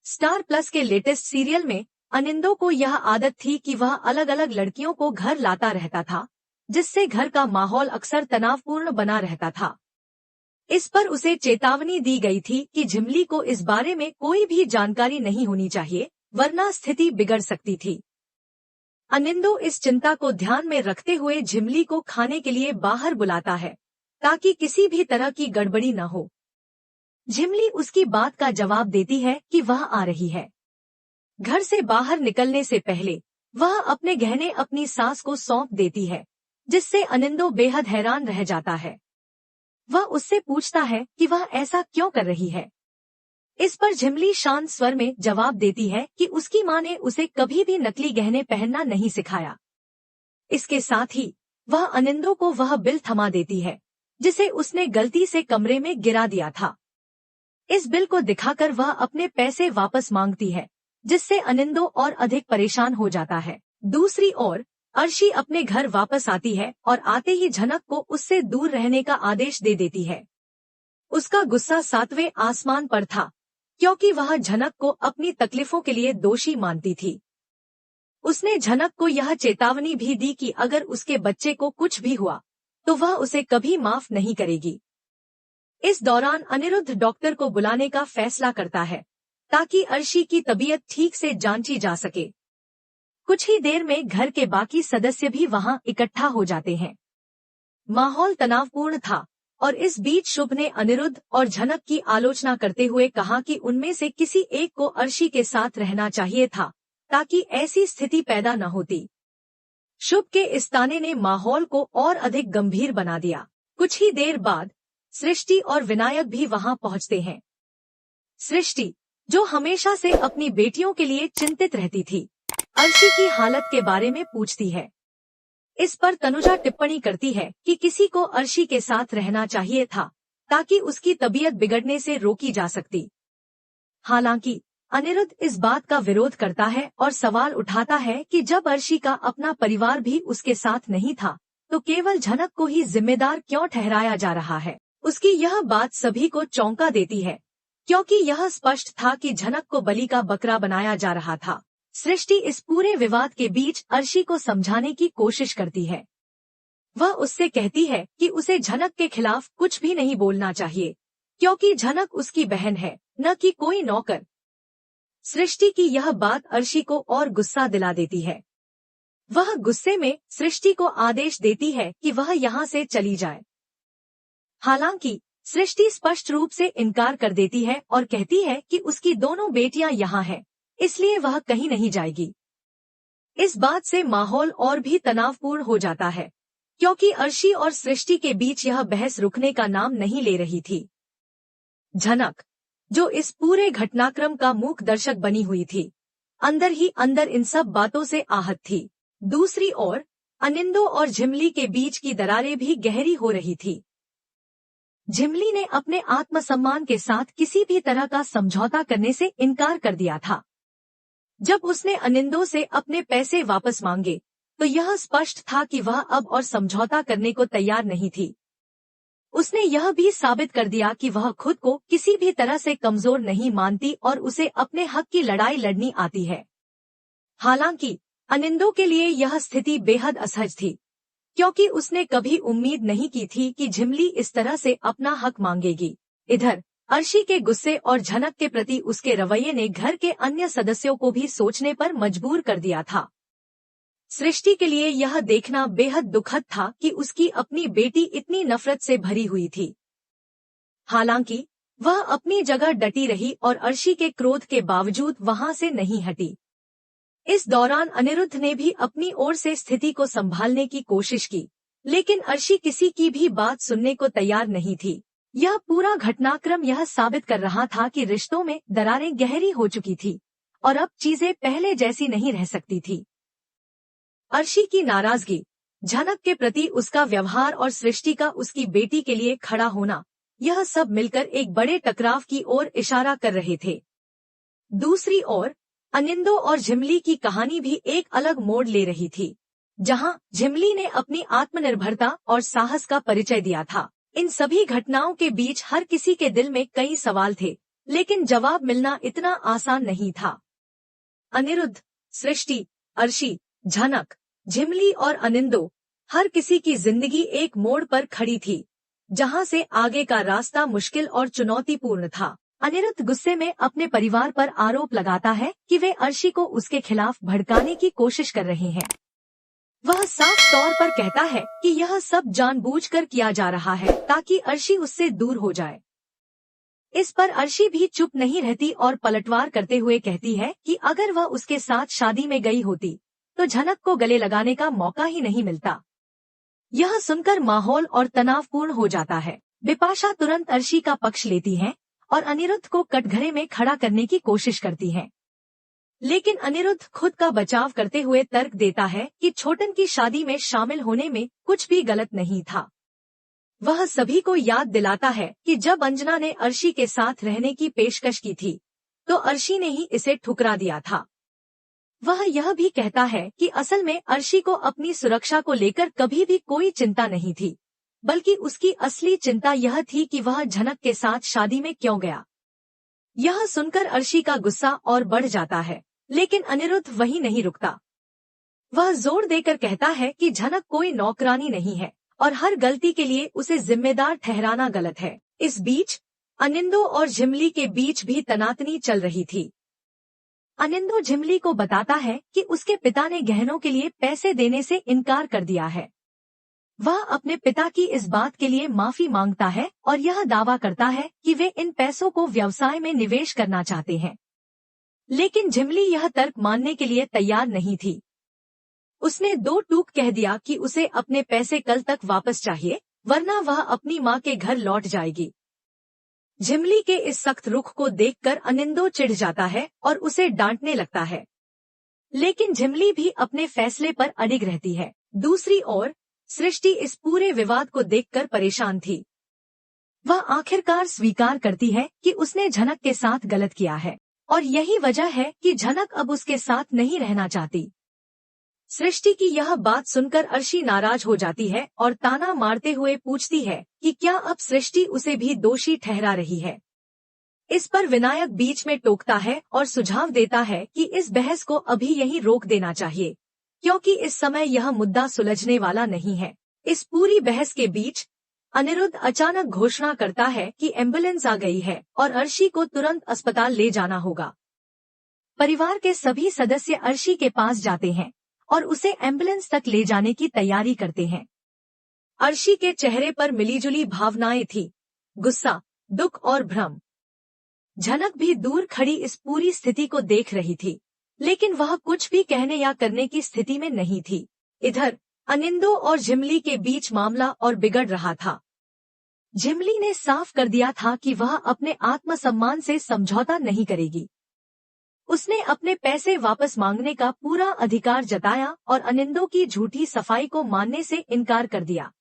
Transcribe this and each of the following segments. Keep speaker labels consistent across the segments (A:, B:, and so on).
A: Star plus के latest serial में अनिंदो को यह आदत थी कि वह अलग अलग लड़कियों को घर लाता रहता था, जिससे घर का माहौल अक्सर तनावपूर्ण बना रहता था। इस पर उसे चेतावनी दी गई थी कि झिमली को इस बारे में कोई भी जानकारी नहीं होनी चाहिए, वरना स्थिति बिगड़ सकती थी। अनिंदो इस चिंता को ध्यान में रखते हुए झिमली को खाने के लिए बाहर बुलाता है, ताकि किसी भी तरह की गड़बड़ी न हो। झिमली उसकी बात का जवाब देती है कि वह आ रही है। घर से बाहर निकलने से पहले वह अपने गहने अपनी सास को सौंप देती है, जिससे अनिंदो बेहद हैरान रह जाता है। वह उससे पूछता है कि वह ऐसा क्यों कर रही है। इस पर झिमली शांत स्वर में जवाब देती है कि उसकी मां ने उसे कभी भी नकली गहने पहनना नहीं सिखाया। इसके साथ ही वह अनिंदो को वह बिल थमा देती है, जिसे उसने गलती से कमरे में गिरा दिया था। इस बिल को दिखाकर वह अपने पैसे वापस मांगती है, जिससे अनिंदो और अधिक परेशान हो जाता है। दूसरी ओर अर्शी अपने घर वापस आती है और आते ही झनक को उससे दूर रहने का आदेश दे देती है। उसका गुस्सा 7वें आसमान पर था, क्योंकि वह झनक को अपनी तकलीफों के लिए दोषी मानती थी। उसने झनक को यह चेतावनी भी दी कि अगर उसके बच्चे को कुछ भी हुआ तो वह उसे कभी माफ नहीं करेगी। इस दौरान अनिरुद्ध डॉक्टर को बुलाने का फैसला करता है, ताकि अर्शी की तबीयत ठीक से जांची जा सके। कुछ ही देर में घर के बाकी सदस्य भी वहां इकट्ठा हो जाते हैं। माहौल तनावपूर्ण था और इस बीच शुभ ने अनिरुद्ध और झनक की आलोचना करते हुए कहा कि उनमें से किसी एक को अर्शी के साथ रहना चाहिए था, ताकि ऐसी स्थिति पैदा न होती। शुभ के इस ताने ने माहौल को और अधिक गंभीर बना दिया। कुछ ही देर बाद सृष्टि और विनायक भी वहां पहुंचते हैं। सृष्टि, जो हमेशा से अपनी बेटियों के लिए चिंतित रहती थी, अर्शी की हालत के बारे में पूछती है। इस पर तनुजा टिप्पणी करती है कि किसी को अर्शी के साथ रहना चाहिए था, ताकि उसकी तबीयत बिगड़ने से रोकी जा सकती। हालांकि अनिरुद्ध इस बात का विरोध करता है और सवाल उठाता है कि जब अर्शी का अपना परिवार भी उसके साथ नहीं था, तो केवल झनक को ही जिम्मेदार क्यों ठहराया जा रहा है। उसकी यह बात सभी को चौंका देती है, क्योंकि यह स्पष्ट था कि झनक को बलि का बकरा बनाया जा रहा था। सृष्टि इस पूरे विवाद के बीच अर्शी को समझाने की कोशिश करती है। वह उससे कहती है कि उसे झनक के खिलाफ कुछ भी नहीं बोलना चाहिए, क्योंकि झनक उसकी बहन है, न कि कोई नौकर। सृष्टि की यह बात अर्शी को और गुस्सा दिला देती है। वह गुस्से में सृष्टि को आदेश देती है कि वह यहाँ से चली जाए। हालांकि सृष्टि स्पष्ट रूप से इनकार कर देती है और कहती है कि उसकी दोनों बेटियां यहाँ हैं, इसलिए वह कहीं नहीं जाएगी। इस बात से माहौल और भी तनावपूर्ण हो जाता है, क्योंकि अर्शी और सृष्टि के बीच यह बहस रुकने का नाम नहीं ले रही थी। झनक, जो इस पूरे घटनाक्रम का मूक दर्शक बनी हुई थी, अंदर ही अंदर इन सब बातों से आहत थी। दूसरी ओर अनिंदो और झिमली के बीच की दरारें भी गहरी हो रही थी। झिमली ने अपने आत्मसम्मान के साथ किसी भी तरह का समझौता करने से इनकार कर दिया था। जब उसने अनिंदो से अपने पैसे वापस मांगे, तो यह स्पष्ट था कि वह अब और समझौता करने को तैयार नहीं थी। उसने यह भी साबित कर दिया कि वह खुद को किसी भी तरह से कमजोर नहीं मानती और उसे अपने हक की लड़ाई लड़नी आती है। हालांकि अनिंदो के लिए यह स्थिति बेहद असहज थी, क्योंकि उसने कभी उम्मीद नहीं की थी कि झिमली इस तरह से अपना हक मांगेगी। इधर अर्शी के गुस्से और झनक के प्रति उसके रवैये ने घर के अन्य सदस्यों को भी सोचने पर मजबूर कर दिया था। सृष्टि के लिए यह देखना बेहद दुखद था कि उसकी अपनी बेटी इतनी नफरत से भरी हुई थी। हालांकि वह अपनी जगह डटी रही और अर्शी के क्रोध के बावजूद वहां से नहीं हटी। इस दौरान अनिरुद्ध ने भी अपनी ओर से स्थिति को संभालने की कोशिश की, लेकिन अर्शी किसी की भी बात सुनने को तैयार नहीं थी। यह पूरा घटनाक्रम यह साबित कर रहा था कि रिश्तों में दरारें गहरी हो चुकी थी और अब चीजें पहले जैसी नहीं रह सकती थी। अर्शी की नाराजगी, झनक के प्रति उसका व्यवहार और सृष्टि का उसकी बेटी के लिए खड़ा होना, यह सब मिलकर एक बड़े टकराव की ओर इशारा कर रहे थे। दूसरी ओर अनिंदो और झिमली की कहानी भी एक अलग मोड़ ले रही थी, जहां झिमली ने अपनी आत्मनिर्भरता और साहस का परिचय दिया था। इन सभी घटनाओं के बीच हर किसी के दिल में कई सवाल थे, लेकिन जवाब मिलना इतना आसान नहीं था। अनिरुद्ध, सृष्टि, अर्शी, झनक, झिमली और अनिंदो, हर किसी की जिंदगी एक मोड़ पर खड़ी थी, जहां से आगे का रास्ता मुश्किल और चुनौतीपूर्ण था। अनिरुद्ध गुस्से में अपने परिवार पर आरोप लगाता है कि वे अर्शी को उसके खिलाफ भड़काने की कोशिश कर रहे हैं। वह साफ तौर पर कहता है कि यह सब जानबूझकर किया जा रहा है ताकि अर्शी उससे दूर हो जाए। इस पर अर्शी भी चुप नहीं रहती और पलटवार करते हुए कहती है कि अगर वह उसके साथ शादी में गई होती तो झनक को गले लगाने का मौका ही नहीं मिलता। यह सुनकर माहौल और तनावपूर्ण हो जाता है। बिपाशा तुरंत अर्शी का पक्ष लेती है और अनिरुद्ध को कटघरे में खड़ा करने की कोशिश करती है, लेकिन अनिरुद्ध खुद का बचाव करते हुए तर्क देता है कि छोटन की शादी में शामिल होने में कुछ भी गलत नहीं था। वह सभी को याद दिलाता है कि जब अंजना ने अर्शी के साथ रहने की पेशकश की थी तो अर्शी ने ही इसे ठुकरा दिया था। वह यह भी कहता है कि असल में अर्शी को अपनी सुरक्षा को लेकर कभी भी कोई चिंता नहीं थी, बल्कि उसकी असली चिंता यह थी कि वह झनक के साथ शादी में क्यों गया। यह सुनकर अर्शी का गुस्सा और बढ़ जाता है, लेकिन अनिरुद्ध वहीं नहीं रुकता। वह जोर देकर कहता है कि झनक कोई नौकरानी नहीं है और हर गलती के लिए उसे जिम्मेदार ठहराना गलत है। इस बीच अनिंदो और झिमली के बीच भी तनातनी चल रही थी। अनिंदो झिमली को बताता है कि उसके पिता ने गहनों के लिए पैसे देने से इनकार कर दिया है। वह अपने पिता की इस बात के लिए माफी मांगता है और यह दावा करता है कि वे इन पैसों को व्यवसाय में निवेश करना चाहते हैं, लेकिन झिमली यह तर्क मानने के लिए तैयार नहीं थी। उसने दो टूक कह दिया कि उसे अपने पैसे कल तक वापस चाहिए, वरना वह अपनी मां के घर लौट जाएगी। झिमली के इस सख्त रुख को देखकर अनिंदो चिढ़ जाता है और उसे डांटने लगता है, लेकिन झिमली भी अपने फैसले पर अडिग रहती है। दूसरी ओर सृष्टि इस पूरे विवाद को देखकर परेशान थी। वह आखिरकार स्वीकार करती है कि उसने झनक के साथ गलत किया है और यही वजह है कि झनक अब उसके साथ नहीं रहना चाहती। सृष्टि की यह बात सुनकर अर्शी नाराज हो जाती है और ताना मारते हुए पूछती है कि क्या अब सृष्टि उसे भी दोषी ठहरा रही है। इस पर विनायक बीच में टोकता है और सुझाव देता है कि इस बहस को अभी यहीं रोक देना चाहिए, क्योंकि इस समय यह मुद्दा सुलझने वाला नहीं है। इस पूरी बहस के बीच अनिरुद्ध अचानक घोषणा करता है कि एम्बुलेंस आ गई है और अर्शी को तुरंत अस्पताल ले जाना होगा। परिवार के सभी सदस्य अर्शी के पास जाते हैं और उसे एम्बुलेंस तक ले जाने की तैयारी करते हैं। अर्शी के चेहरे पर मिलीजुली भावनाएं थी, गुस्सा, दुख और भ्रम। झनक भी दूर खड़ी इस पूरी स्थिति को देख रही थी, लेकिन वह कुछ भी कहने या करने की स्थिति में नहीं थी। इधर अनिंदो और झिमली के बीच मामला और बिगड़ रहा था। झिमली ने साफ कर दिया था कि वह अपने आत्मसम्मान से समझौता नहीं करेगी। उसने अपने पैसे वापस मांगने का पूरा अधिकार जताया और अनिंदो की झूठी सफाई को मानने से इनकार कर दिया।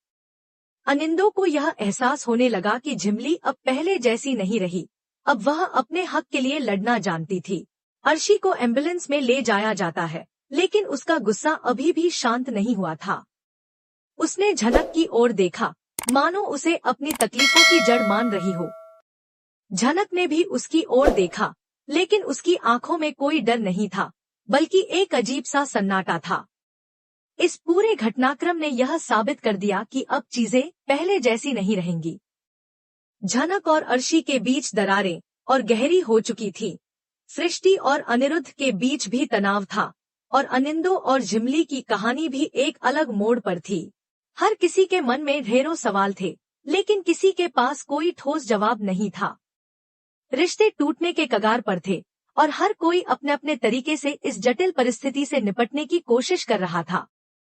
A: अनिंदो को यह एहसास होने लगा कि झिमली अब पहले जैसी नहीं रही, अब वह अपने हक के लिए लड़ना जानती थी। अर्शी को एम्बुलेंस में ले जाया जाता है, लेकिन उसका गुस्सा अभी भी शांत नहीं हुआ था। उसने झनक की ओर देखा, मानो उसे अपनी तकलीफों की जड़ मान रही हो। झनक ने भी उसकी ओर देखा, लेकिन उसकी आंखों में कोई डर नहीं था, बल्कि एक अजीब सा सन्नाटा था। इस पूरे घटनाक्रम ने यह साबित कर दिया कि अब चीजें पहले जैसी नहीं रहेंगी। झनक और अर्शी के बीच दरारें और गहरी हो चुकी थी। सृष्टि और अनिरुद्ध के बीच भी तनाव था और अनिंदो और झिमली की कहानी भी एक अलग मोड़ पर थी। हर किसी के मन में ढेरों सवाल थे, लेकिन किसी के पास कोई ठोस जवाब नहीं था। रिश्ते टूटने के कगार पर थे और हर कोई अपने अपने तरीके से इस जटिल परिस्थिति से निपटने की कोशिश कर रहा था।